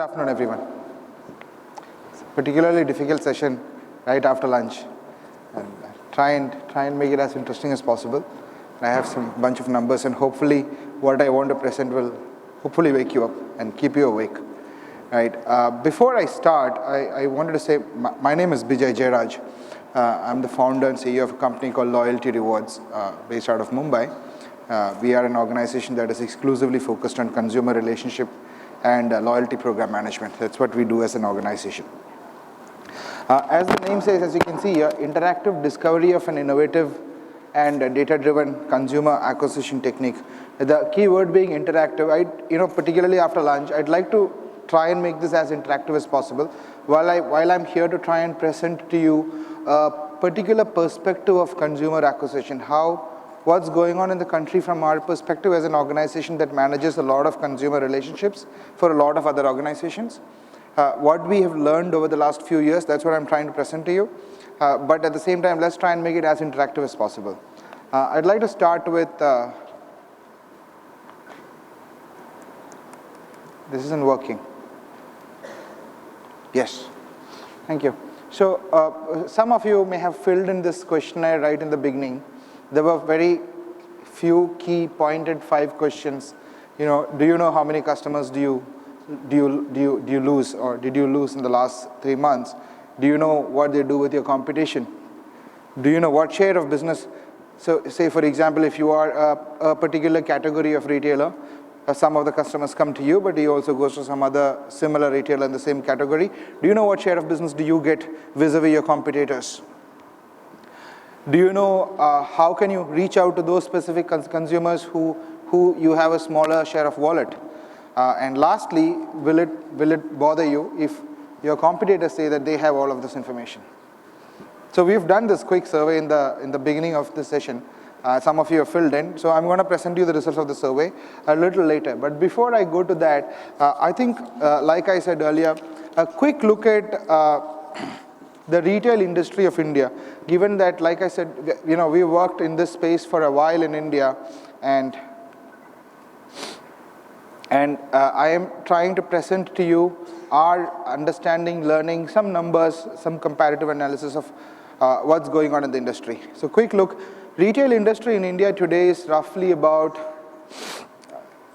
afternoon, everyone. It's a particularly difficult session right after lunch, and try and make it as interesting as possible. I have some bunch of numbers, and hopefully, what I want to present will hopefully wake you up and keep you awake. Right. Before I start, I wanted to say my name is Bijaei Jayaraj. I'm the founder and CEO of a company called Loyalty Rewardz, based out of Mumbai. We are an organization that is exclusively focused on consumer relationship and loyalty program management. That's what we do as an organization. As the name says, as you can see here, interactive discovery of an innovative and data-driven consumer acquisition technique. The key word being interactive. Particularly after lunch, I'd like to try and make this as interactive as possible. While I'm here to try and present to you a particular perspective of consumer acquisition, what's going on in the country from our perspective as an organization that manages a lot of consumer relationships for a lot of other organizations. What we have learned over the last few years, that's what I'm trying to present to you. But at the same time, let's try and make it as interactive as possible. I'd like to start with, this isn't working. Yes, thank you. So some of you may have filled in this questionnaire right in the beginning. There were very few key pointed 5 questions. Do you know how many customers do you lose, or did you lose in the last 3 months? Do you know what they do with your competition? Do you know what share of business? So say, for example, if you are a particular category of retailer, some of the customers come to you, but he also goes to some other similar retailer in the same category. Do you know what share of business do you get vis-a-vis your competitors? Do you know how can you reach out to those specific consumers who you have a smaller share of wallet? And lastly, will it bother you if your competitors say that they have all of this information? So we've done this quick survey in the beginning of this session. Some of you have filled in. So I'm going to present you the results of the survey a little later. But before I go to that, I think, like I said earlier, a quick look at the retail industry of India, given that, like I said, we worked in this space for a while in India, and I am trying to present to you our understanding, learning, some numbers, some comparative analysis of what's going on in the industry. So quick look, retail industry in India today is roughly about,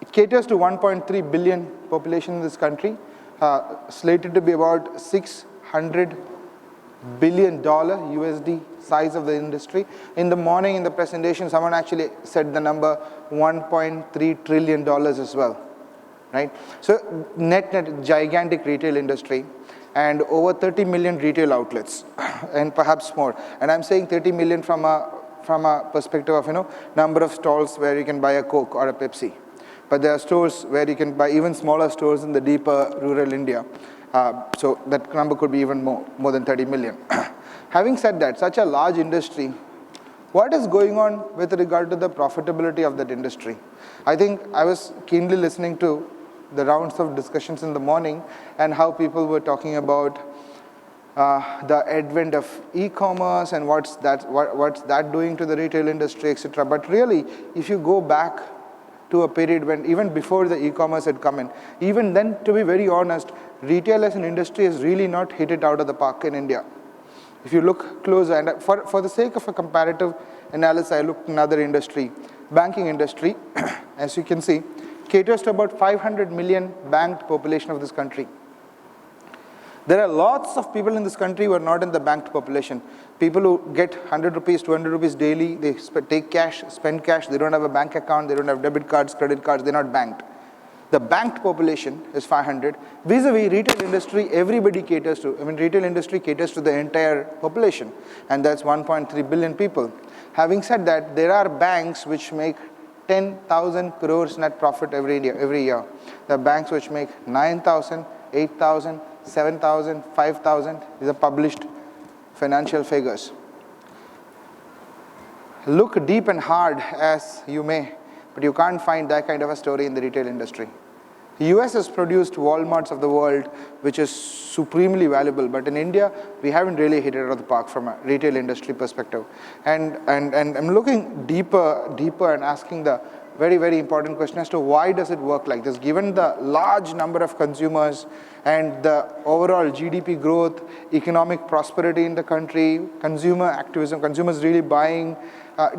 it caters to 1.3 billion population in this country, slated to be about $600 billion USD size of the industry. In the morning in the presentation, someone actually said the number $1.3 trillion as well, right? So net gigantic retail industry, and over 30 million retail outlets, and perhaps more. And I'm saying 30 million from a perspective of number of stalls where you can buy a Coke or a Pepsi. But there are stores where you can buy even smaller stores in the deeper rural India. So that number could be even more than 30 million. Having said that, such a large industry, what is going on with regard to the profitability of that industry? I think I was keenly listening to the rounds of discussions in the morning and how people were talking about the advent of e-commerce and what's that doing to the retail industry, etc. But really, if you go back to a period when even before the e-commerce had come in, even then, to be very honest, retail as an industry has really not hit it out of the park in India. If you look closer, and for the sake of a comparative analysis, I looked at another industry, banking industry, as you can see, caters to about 500 million banked population of this country. There are lots of people in this country who are not in the banked population. People who get 100 rupees, 200 rupees daily, they take cash, spend cash, they don't have a bank account, they don't have debit cards, credit cards, they're not banked. The banked population is 500. Vis-a-vis retail industry, everybody caters to. Retail industry caters to the entire population, and that's 1.3 billion people. Having said that, there are banks which make 10,000 crores net profit every year. There are banks which make 9,000, 8,000, 7,000, 5,000. These are published financial figures. Look deep and hard as you may, but you can't find that kind of a story in the retail industry. US has produced Walmarts of the world, which is supremely valuable, but in India, we haven't really hit it out of the park from a retail industry perspective. And I'm looking deeper and asking the very, very important question as to why does it work like this, given the large number of consumers and the overall GDP growth, economic prosperity in the country, consumer activism, consumers really buying.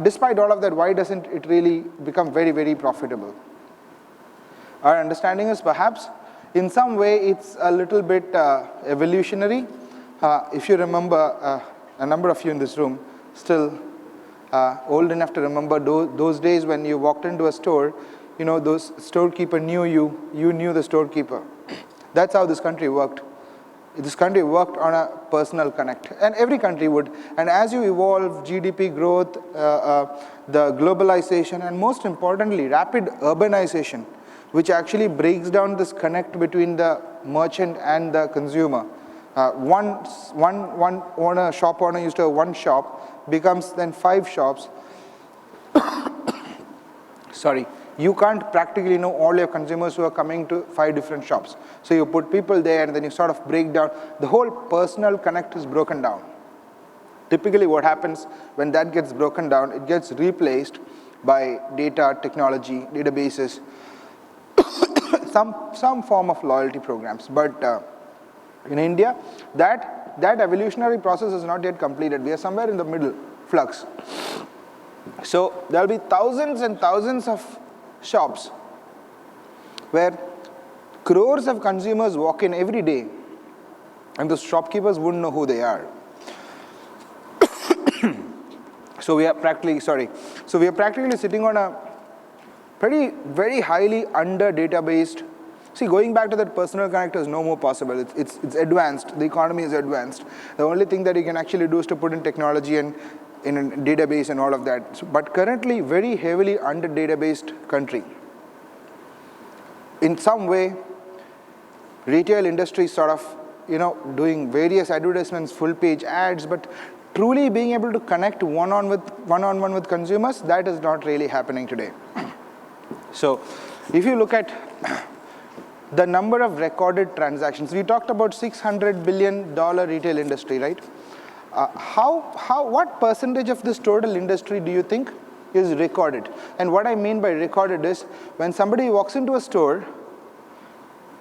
Despite all of that, why doesn't it really become very, very profitable? Our understanding is perhaps in some way it's a little bit evolutionary. If you remember, a number of you in this room still old enough to remember those days when you walked into a store, you know, those storekeeper knew you, you knew the storekeeper. That's how this country worked. This country worked on a personal connect, and every country would. And as you evolve, GDP growth, the globalization, and most importantly, rapid urbanization, which actually breaks down this connect between the merchant and the consumer. One owner, shop owner used to have one shop, becomes then 5 shops. Sorry, you can't practically know all your consumers who are coming to 5 different shops. So you put people there and then you sort of break down. The whole personal connect is broken down. Typically what happens when that gets broken down, it gets replaced by data, technology, databases, some form of loyalty programs. But in India, that evolutionary process is not yet completed. We are somewhere in the middle, flux. So there will be thousands and thousands of shops where crores of consumers walk in every day, and the shopkeepers wouldn't know who they are. So we are practically sitting on a very highly under databased. See, going back to that personal connect is no more possible. It's advanced. The economy is advanced. The only thing that you can actually do is to put in technology and in a database and all of that. So, but currently, very heavily under databased country. In some way, retail industry is sort of, you know, doing various advertisements, full page ads, but truly being able to connect one-on-one with consumers, that is not really happening today. So if you look at the number of recorded transactions, we talked about $600 billion retail industry, right? What percentage of this total industry do you think is recorded? And what I mean by recorded is when somebody walks into a store,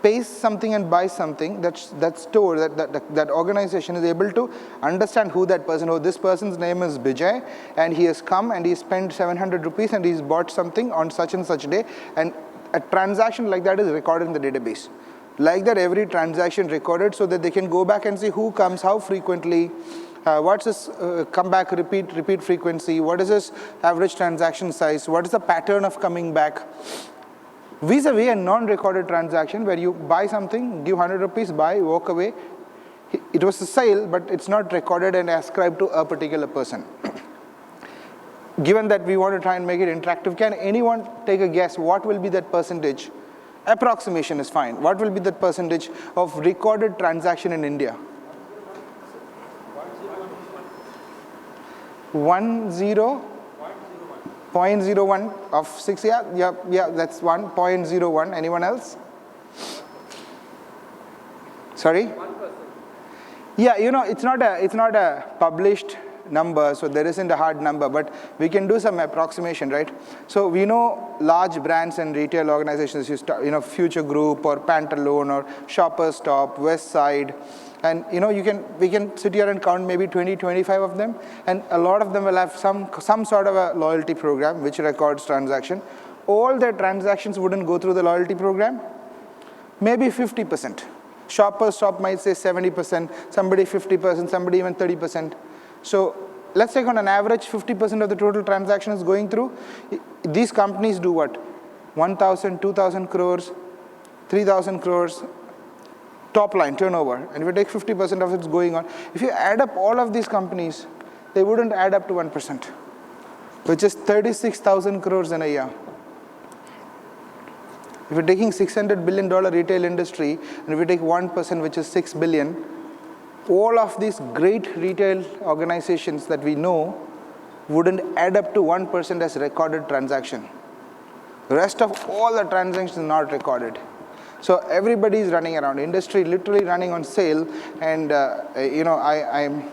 pays something and buys something, that store, that organization is able to understand who that person, this person's name is Bijaei, and he has come and he spent 700 rupees and he's bought something on such and such day, and a transaction like that is recorded in the database. Like that, every transaction recorded so that they can go back and see who comes, how frequently, what's his comeback repeat frequency, what is his average transaction size, what is the pattern of coming back. Vis-a-vis a non-recorded transaction where you buy something, give 100 rupees, buy, walk away. It was a sale, but it's not recorded and ascribed to a particular person. Given that we want to try and make it interactive, can anyone take a guess what will be that percentage? Approximation is fine. What will be that percentage of recorded transaction in India? 0.01 of 6, yeah, that's 1.01. Anyone else? Sorry? 1%. Yeah, you know, it's not a published number, so there isn't a hard number, but we can do some approximation, right? So we know large brands and retail organizations, you know, Future Group or Pantaloon or Shoppers Stop, West Side, and you know, we can sit here and count maybe 20, 25 of them, and a lot of them will have some sort of a loyalty program which records transaction. All their transactions wouldn't go through the loyalty program. Maybe 50%. Shoppers Stop might say 70%, somebody 50%, somebody even 30%. So let's take on an average 50% of the total transactions going through. These companies do what? 1,000, 2,000 crores, 3,000 crores, top line turnover. And if you take 50% of it's going on, if you add up all of these companies, they wouldn't add up to 1%, which is 36,000 crores in a year. If you're taking $600 billion retail industry, and if you take 1%, which is 6 billion, all of these great retail organizations that we know wouldn't add up to 1% as recorded transaction. The rest of all the transactions are not recorded. So everybody is running around, industry literally running on sale, and I'm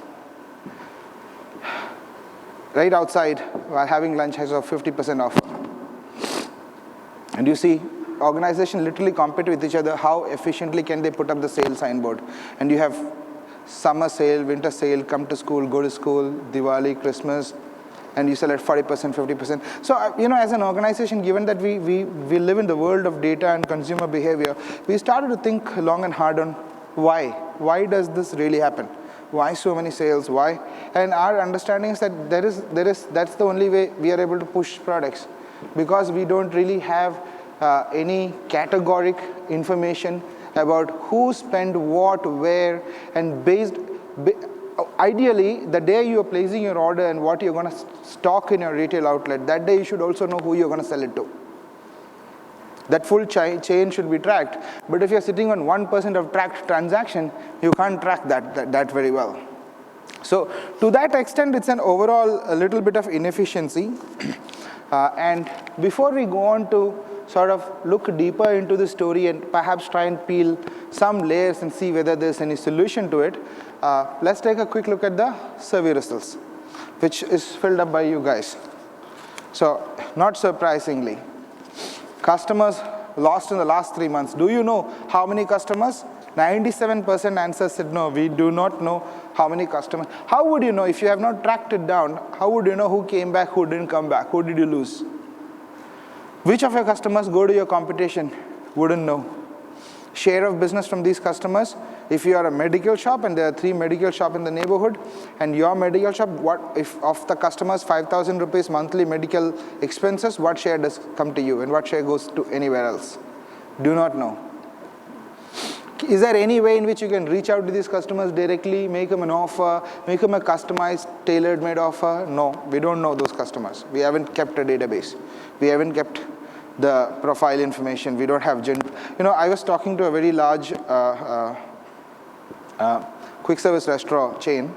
right outside while having lunch has a 50% offer. And you see, organizations literally compete with each other. How efficiently can they put up the sale signboard? And you have summer sale, winter sale, come to school, go to school, Diwali, Christmas, and you sell at 40%, 50%. So, as an organization, given that we live in the world of data and consumer behavior, we started to think long and hard on why. Why does this really happen? Why so many sales? Why? And our understanding is that that's the only way we are able to push products, because we don't really have any categoric information about who spent what, where, and ideally, the day you are placing your order and what you're going to stock in your retail outlet, that day you should also know who you're going to sell it to. That full chain should be tracked. But if you're sitting on 1% of tracked transaction, you can't track that very well. So to that extent, it's an overall a little bit of inefficiency. And before we go on to sort of look deeper into the story and perhaps try and peel some layers and see whether there's any solution to it, let's take a quick look at the survey results, which is filled up by you guys. So not surprisingly, customers lost in the last 3 months. Do you know how many customers? 97% answers said no, we do not know how many customers. How would you know if you have not tracked it down? How would you know who came back, who didn't come back, who did you lose? Which of your customers go to your competition? Wouldn't know. Share of business from these customers, if you are a medical shop and there are 3 medical shops in the neighborhood, and your medical shop, what if of the customers 5,000 rupees monthly medical expenses, what share does come to you and what share goes to anywhere else? Do not know. Is there any way in which you can reach out to these customers directly, make them an offer, make them a customized, tailor-made offer? No, we don't know those customers. We haven't kept a database. We haven't kept the profile information. We don't have I was talking to a very large quick service restaurant chain,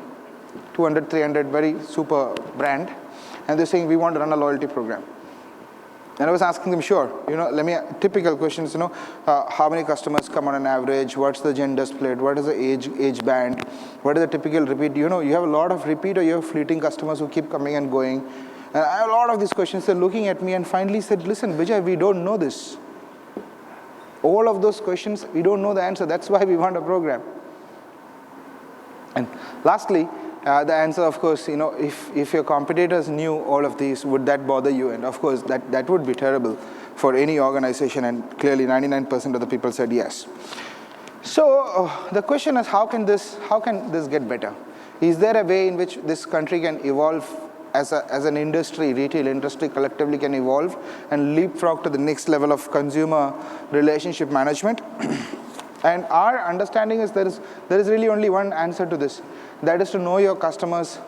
200, 300, very super brand, and they're saying we want to run a loyalty program. And I was asking them, sure, typical questions, how many customers come on an average, what's the gender split, what is the age band, what is the typical repeat, you have a lot of repeat or you have fleeting customers who keep coming and going. And I have a lot of these questions. They're looking at me and finally said, listen, Bijaei, we don't know this. All of those questions, we don't know the answer. That's why we want a program. And lastly, the answer, of course, if your competitors knew all of these, would that bother you? And of course, that would be terrible for any organization. And clearly, 99% of the people said yes. So the question is, how can this get better? Is there a way in which this country can evolve as an industry, retail industry collectively can evolve and leapfrog to the next level of consumer relationship management? And our understanding is there is really only one answer to this. That is to know your customers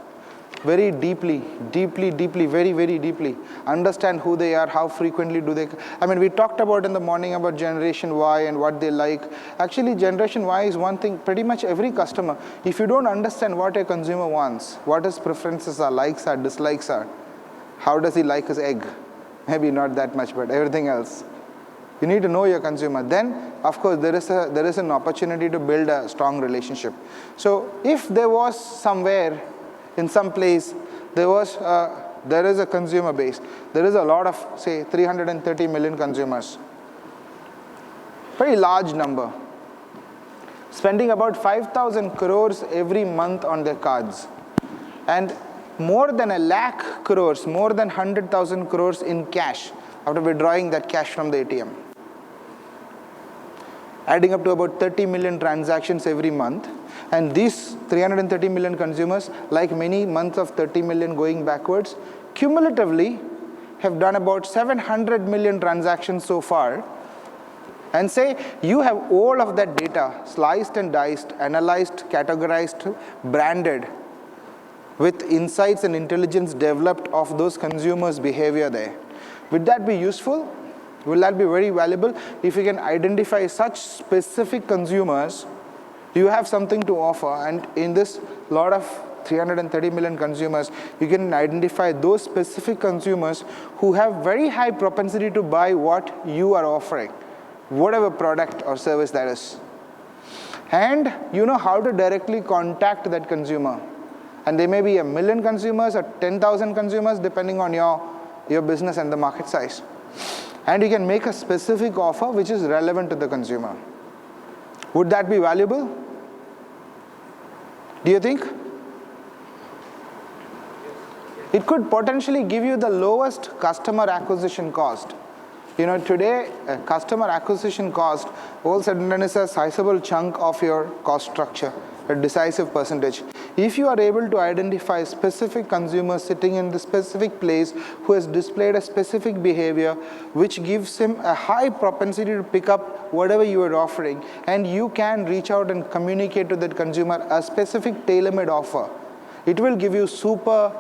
very deeply, very, very deeply. Understand who they are, how frequently do they. We talked about in the morning about Generation Y and what they like. Actually, Generation Y is one thing, pretty much every customer. If you don't understand what a consumer wants, what his preferences are, likes are, dislikes are, how does he like his egg? Maybe not that much, but everything else. You need to know your consumer. Then, of course, there is an opportunity to build a strong relationship. So if there was somewhere, in some place, there is a consumer base. There is a lot of, say, 330 million consumers. Very large number. Spending about 5,000 crores every month on their cards. And more than 1 lakh crores, more than 100,000 crores in cash after withdrawing that cash from the ATM. Adding up to about 30 million transactions every month. And these 330 million consumers, like many months of 30 million going backwards, cumulatively have done about 700 million transactions so far. And say you have all of that data sliced and diced, analyzed, categorized, branded, with insights and intelligence developed of those consumers' behavior there. Would that be useful? Will that be very valuable? If you can identify such specific consumers, you have something to offer. And in this lot of 330 million consumers, you can identify those specific consumers who have very high propensity to buy what you are offering. whatever product or service that is. And you know how to directly contact that consumer. And there may be 1 million consumers or 10,000 consumers depending on your business and the market size. And you can make a specific offer which is relevant to the consumer. Would that be valuable? Do you think? It could potentially give you the lowest customer acquisition cost. You know, today, customer acquisition cost all said and done is a sizable chunk of your cost structure, a decisive percentage. If you are able to identify specific consumers sitting in the specific place who has displayed a specific behavior which gives him a high propensity to pick up whatever you are offering, and you can reach out and communicate to that consumer a specific tailor-made offer, it will give you super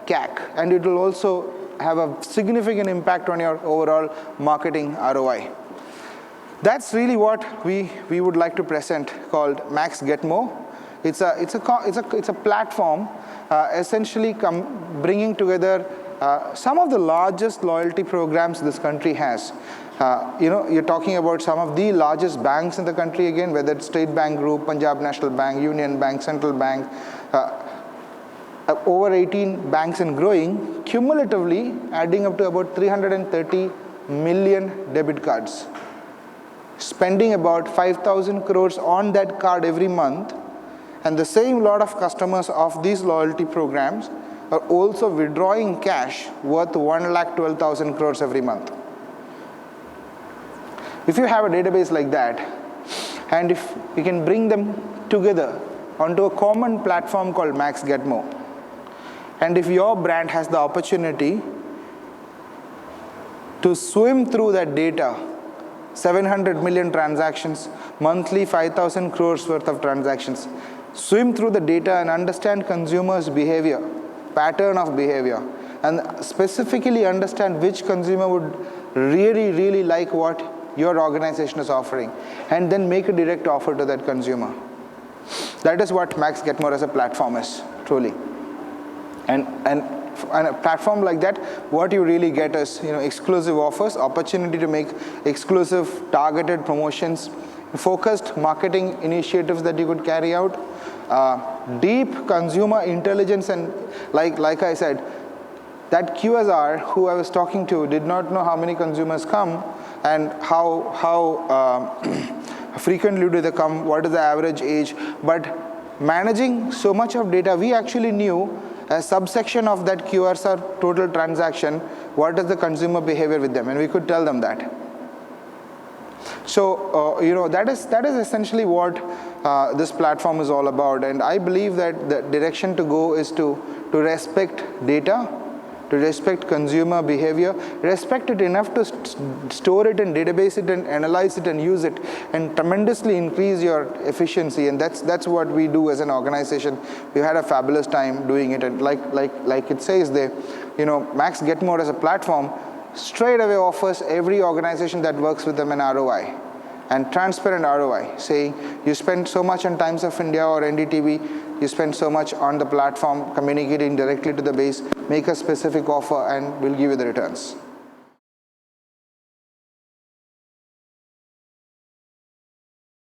CAC, and it will also have a significant impact on your overall marketing ROI. That's really what we would like to present, called Max Get More. It's a platform essentially bringing together some of the largest loyalty programs this country has. You know, you're talking about some of the largest banks in the country again, whether it's State Bank Group, Punjab National Bank, Union Bank, Central Bank, over 18 banks and growing, cumulatively adding up to about 330 million debit cards, spending about 5,000 crores on that card every month. And the same lot of customers of these loyalty programs are also withdrawing cash worth 1,12,000 crores every month. If you have a database like that, and if you can bring them together onto a common platform called Max Get More, and if your brand has the opportunity to swim through that data, 700 million transactions, monthly 5,000 crores worth of transactions, swim through the data and understand consumers' behavior, pattern of behavior, and specifically understand which consumer would really, really like what your organization is offering, and then make a direct offer to that consumer. That is what Max Get More as a platform is, truly. And a platform like that, what you really get is, you know, exclusive offers, opportunity to make exclusive targeted promotions, focused marketing initiatives that you could carry out, deep consumer intelligence, and like I said, that QSR who I was talking to did not know how many consumers come and how frequently do they come, what is the average age, but managing so much of data, we actually knew a subsection of that QSR total transaction, what is the consumer behavior with them, and we could tell them that. So, you know, that is essentially what this platform is all about, and I believe that the direction to go is to respect data, to respect consumer behavior, respect it enough to store it and database it and analyze it and use it, and tremendously increase your efficiency. And that's what we do as an organization. We had a fabulous time doing it, and like it says there, you know, Max Get More as a platform straight away offers every organization that works with them an ROI, and transparent ROI, saying you spend so much on Times of India or NDTV, you spend so much on the platform, communicating directly to the base, make a specific offer, and we'll give you the returns.